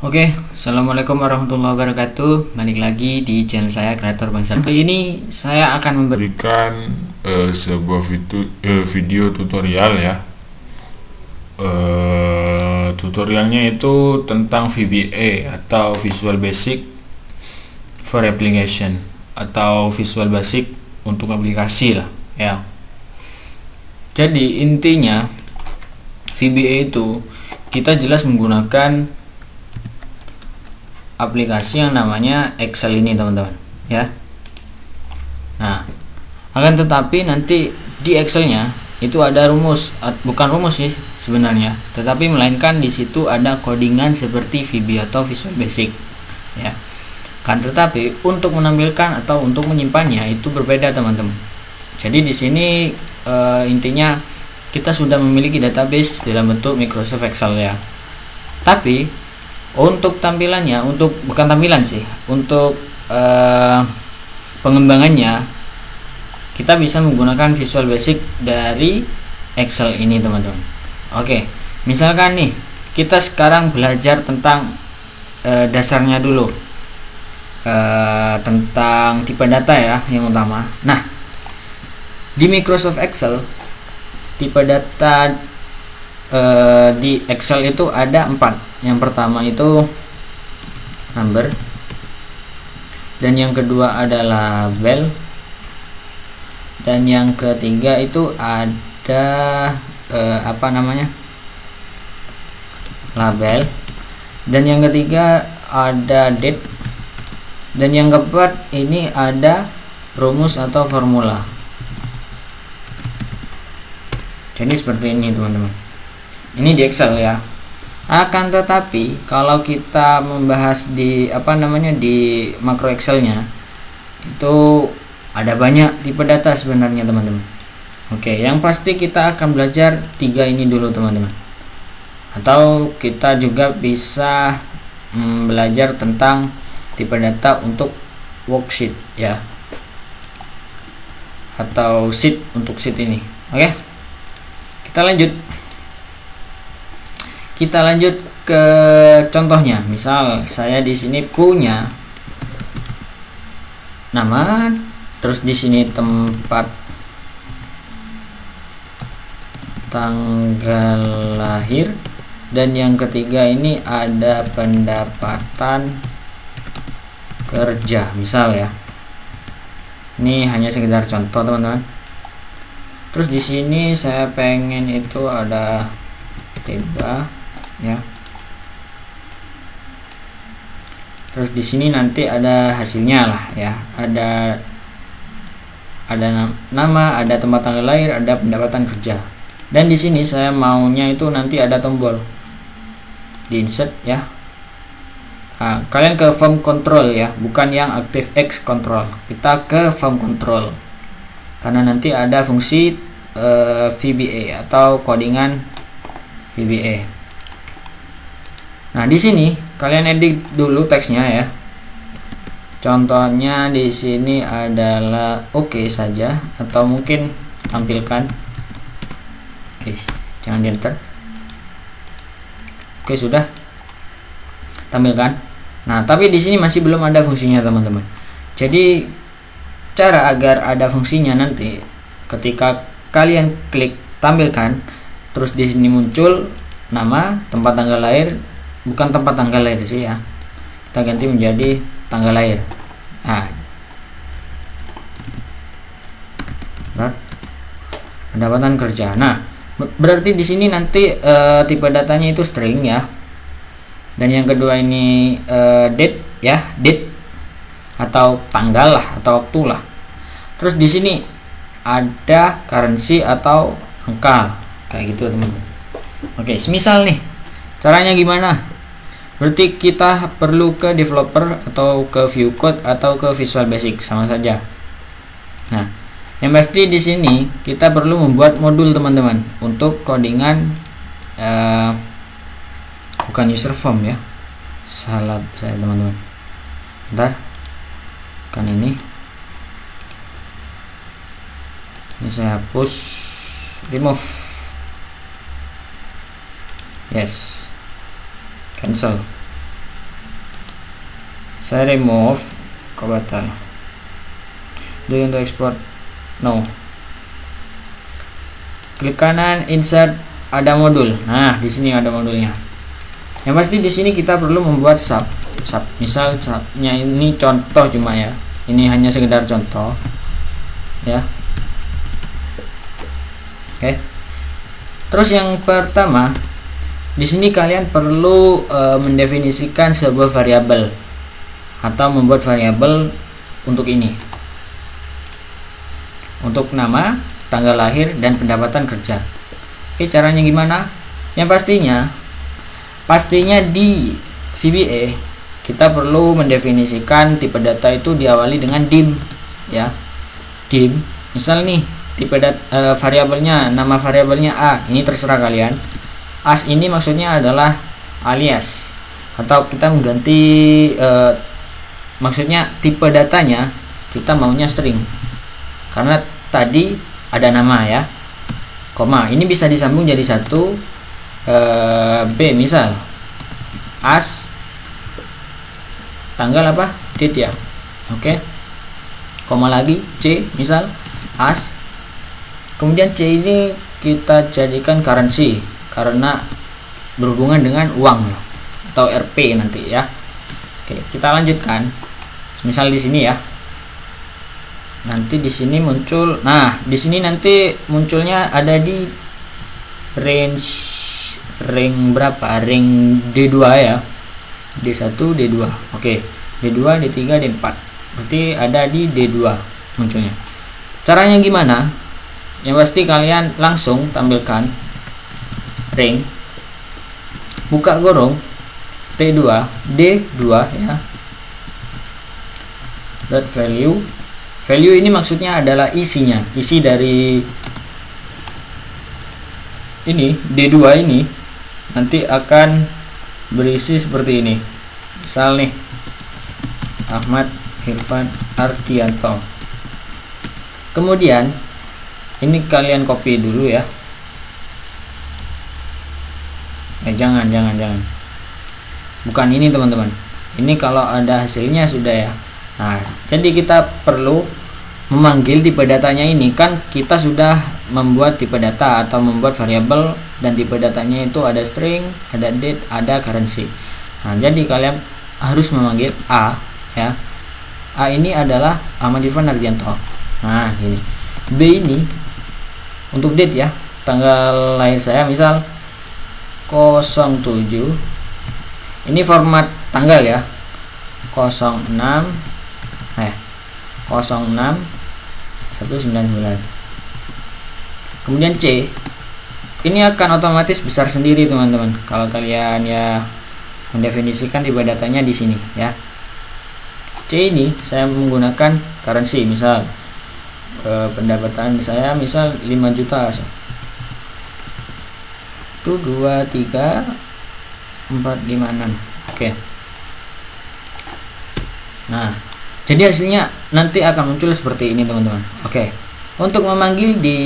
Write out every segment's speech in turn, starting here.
Oke, assalamualaikum warahmatullahi wabarakatuh. Balik lagi di channel saya, Kreator Bangsa. Kali ini saya akan Berikan sebuah video tutorial ya. Tutorialnya itu tentang VBA atau Visual Basic for Application atau Visual Basic untuk aplikasi lah ya. Jadi intinya VBA itu kita jelas menggunakan aplikasi yang namanya Excel ini teman-teman ya. Nah, akan tetapi nanti di Excelnya itu ada rumus, bukan rumus sih sebenarnya, tetapi melainkan di situ ada codingan seperti VBA atau Visual Basic ya. Kan tetapi untuk menampilkan atau untuk menyimpannya itu berbeda teman-teman. Jadi di sini intinya kita sudah memiliki database dalam bentuk Microsoft Excel ya. Tapi untuk tampilannya, bukan tampilan sih, untuk pengembangannya kita bisa menggunakan Visual Basic dari Excel ini teman-teman. Oke, misalkan nih kita sekarang belajar tentang dasarnya dulu, tentang tipe data ya yang utama. Nah, di Microsoft Excel tipe data di Excel itu ada 4. Yang pertama itu number, dan yang kedua adalah label, dan yang ketiga itu ada label, dan yang ketiga ada date, dan yang keempat ini ada rumus atau formula. Jadi seperti ini teman-teman. Ini di Excel ya. Akan tetapi kalau kita membahas di di makro Excelnya itu ada banyak tipe data sebenarnya teman-teman. Oke, yang pasti kita akan belajar 3 ini dulu teman-teman. Atau kita juga bisa belajar tentang tipe data untuk worksheet ya, atau sheet untuk sheet ini. Oke, kita lanjut ke contohnya. Misal saya di sini punya nama, terus di sini tempat tanggal lahir, dan yang ketiga ini ada pendapatan kerja misal ya. Ini hanya sekedar contoh teman-teman. Terus di sini saya pengen itu ada tiba ya. Terus di sini nanti ada hasilnya lah ya. Ada nama, ada tempat tanggal lahir, ada pendapatan kerja. Dan di sini saya maunya itu nanti ada tombol di insert ya. Nah, kalian ke form control ya, bukan yang ActiveX control. Kita ke form control karena nanti ada fungsi VBA atau codingan VBA. Nah, di sini kalian edit dulu teksnya ya. Contohnya di sini adalah oke saja, atau mungkin tampilkan. Jangan di enter. Oke, sudah tampilkan. Nah, tapi di sini masih belum ada fungsinya teman-teman. Jadi cara agar ada fungsinya nanti ketika kalian klik tampilkan, terus di sini muncul nama, tempat tanggal lahir, bukan tempat tanggal lahir sih ya, kita ganti menjadi tanggal lahir. Nah, pendapatan kerja. Nah, berarti di sini nanti tipe datanya itu string ya, dan yang kedua ini date ya, date atau tanggal lah atau waktu lah. Terus di sini ada currency atau angka kayak gitu teman-teman. Oke, semisal nih caranya gimana? Berarti kita perlu ke developer atau ke view code atau ke Visual Basic, sama saja. Nah, yang pasti di sini kita perlu membuat modul teman-teman untuk codingan bukan user form ya. Salah saya teman-teman. Bentar. Kan ini saya hapus, remove. Yes, cancel. Saya remove, kok batal. Do you want to export? No. Klik kanan, insert, ada modul. Nah, di sini ada modulnya. Yang pasti di sini kita perlu membuat sub. Misal subnya ini contoh cuma ya. Ini hanya sekedar contoh. Ya. Oke. Terus yang pertama, di sini kalian perlu mendefinisikan sebuah variabel atau membuat variabel untuk ini. Untuk nama, tanggal lahir, dan pendapatan kerja. Oke, caranya gimana? Yang pastinya di VBA kita perlu mendefinisikan tipe data itu diawali dengan dim, ya. Dim. Misal nih, tipe variabelnya, nama variabelnya A, ini terserah kalian. As ini maksudnya adalah alias, atau kita mengganti maksudnya tipe datanya kita maunya string. Karena tadi ada nama ya, koma, ini bisa disambung jadi satu. B misal as tanggal apa, date ya. Oke. Koma lagi, C misal as, kemudian C ini kita jadikan currency karena berhubungan dengan uang atau Rp nanti ya. Oke, kita lanjutkan. Misal di sini ya. Nanti di sini muncul, nah di sini nanti munculnya ada di range berapa? Ring D2 ya. D1, D2. Oke. D2, D3, D4. Berarti ada di D2 munculnya. Caranya gimana? Yang pasti kalian langsung tampilkan ring, buka gorong T2, D2 ya. Dot value. Value ini maksudnya adalah isinya, isi dari ini D2 ini nanti akan berisi seperti ini. Misal nih, Ahmad Irfan Ardianto. Kemudian ini kalian copy dulu ya. Jangan. Bukan ini teman-teman. Ini kalau ada hasilnya sudah ya. Nah, jadi kita perlu memanggil tipe datanya ini, kan kita sudah membuat tipe data atau membuat variabel, dan tipe datanya itu ada string, ada date, ada currency. Nah, jadi kalian harus memanggil A ya. A ini adalah Ahmad Irfan Ardianto. Nah, ini. B ini untuk date ya, tanggal lahir saya misal 07. Ini format tanggal ya. 06 199. Kemudian C ini akan otomatis besar sendiri teman-teman kalau kalian ya mendefinisikan tipe datanya di sini ya. C ini saya menggunakan currency, misal pendapatan saya misal 5 juta. Itu 2 3 4 5 6. Oke. Nah, jadi hasilnya nanti akan muncul seperti ini teman-teman. Oke. Untuk memanggil di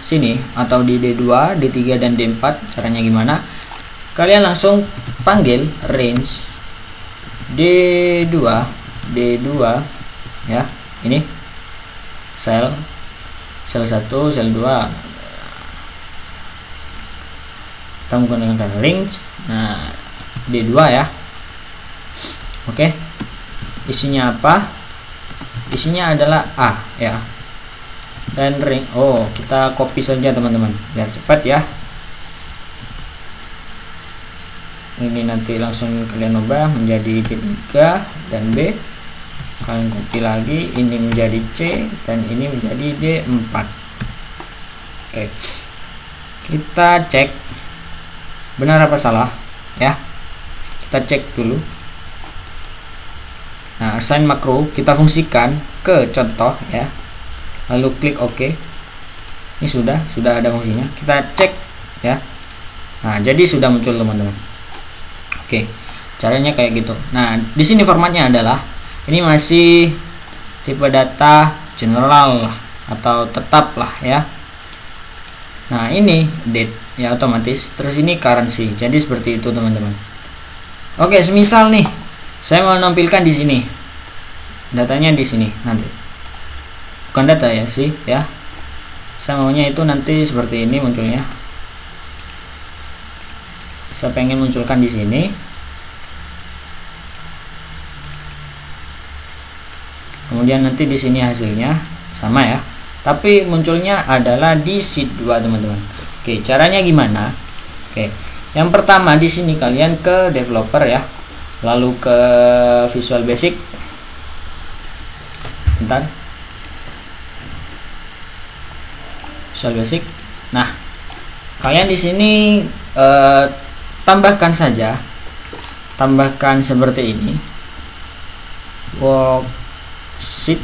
sini atau di D2, D3 dan D4 caranya gimana? Kalian langsung panggil range D2 ya. Ini sel 1, sel 2. Kita menggunakan range. Nah, D2 ya. Oke. Isinya apa? Isinya adalah A ya. Dan ring, kita copy saja teman-teman biar cepat ya. Ini nanti langsung kalian ubah menjadi D3 dan B. Kalian copy lagi, ini menjadi C dan ini menjadi D4. Oke. Kita cek benar apa salah ya. Kita cek dulu. Nah, assign makro kita fungsikan ke contoh ya. Lalu klik OK. Ini sudah ada fungsinya. Kita cek ya. Nah, jadi sudah muncul teman-teman. Oke. Caranya kayak gitu. Nah, di sini formatnya adalah ini masih tipe data general lah, atau tetap lah ya. Nah, ini date ya otomatis. Terus ini currency. Jadi seperti itu teman-teman. Oke, semisal nih Saya mau menampilkan di sini. Datanya di sini nanti. Bukan data ya sih ya. Saya maunya itu nanti seperti ini munculnya. Saya pengen munculkan di sini. Kemudian nanti di sini hasilnya sama ya. Tapi munculnya adalah di sheet 2 teman-teman. Oke, caranya gimana? Oke. Yang pertama di sini kalian ke developer ya. Lalu ke Visual Basic. Bentar. Visual Basic. Nah, kalian di sini tambahkan saja, tambahkan seperti ini, worksheet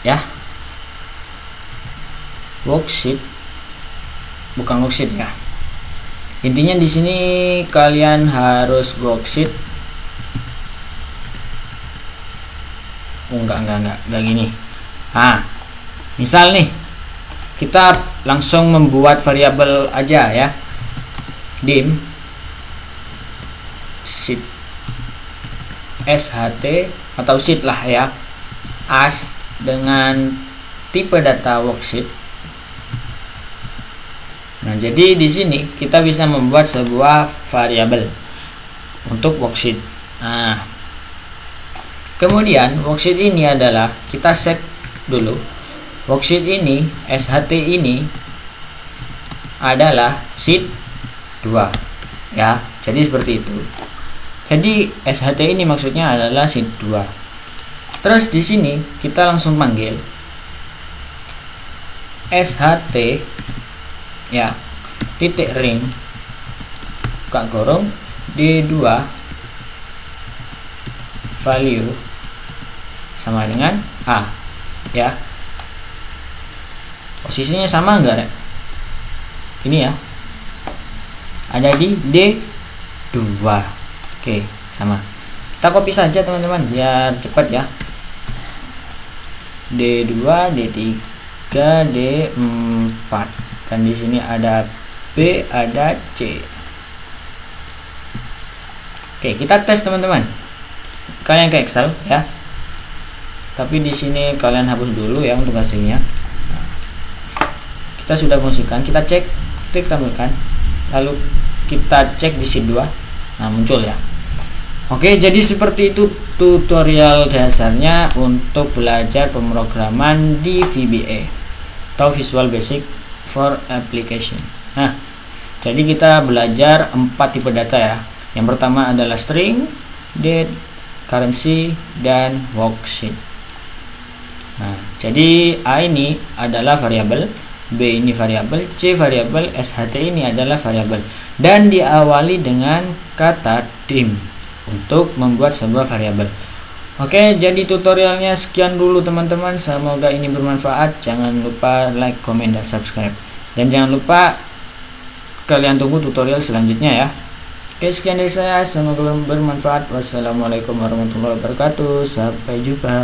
ya, worksheet, bukan worksheet ya. Intinya di sini kalian harus worksheet. Enggak gini. Nah, misal nih kita langsung membuat variabel aja ya, dim sheet sht atau sheet lah ya, as dengan tipe data worksheet. Nah, jadi di sini kita bisa membuat sebuah variabel untuk worksheet. Nah, kemudian worksheet ini adalah kita set dulu. Worksheet ini, SHT ini adalah sheet 2 ya. Jadi seperti itu. Jadi SHT ini maksudnya adalah sheet 2. Terus di sini kita langsung panggil SHT ya, titik ring buka gorong D2 value sama dengan A ya. Posisinya sama enggak Rek? Ini ya, ada di D2. Oke, sama. Kita copy saja teman-teman biar cepat ya. D2, D3, D4. Dan di sini ada B, ada C. Oke, kita tes teman-teman. Kalian ke Excel ya. Tapi di sini kalian hapus dulu ya untuk hasilnya. Kita sudah fungsikan, kita cek, klik tampilkan, lalu kita cek di sheet 2. Nah, muncul ya. Oke, jadi seperti itu tutorial dasarnya untuk belajar pemrograman di VBA atau Visual Basic for Application. Nah, jadi kita belajar 4 tipe data ya. Yang pertama adalah string, date, currency, dan worksheet. Nah, jadi A ini adalah variabel, B ini variabel, C variabel, SHT ini adalah variabel, dan diawali dengan kata dim untuk membuat sebuah variabel. Oke, jadi tutorialnya sekian dulu teman-teman. Semoga ini bermanfaat. Jangan lupa like, comment, dan subscribe. Dan jangan lupa kalian tunggu tutorial selanjutnya ya. Oke, sekian dari saya. Semoga bermanfaat. Wassalamualaikum warahmatullahi wabarakatuh. Sampai jumpa.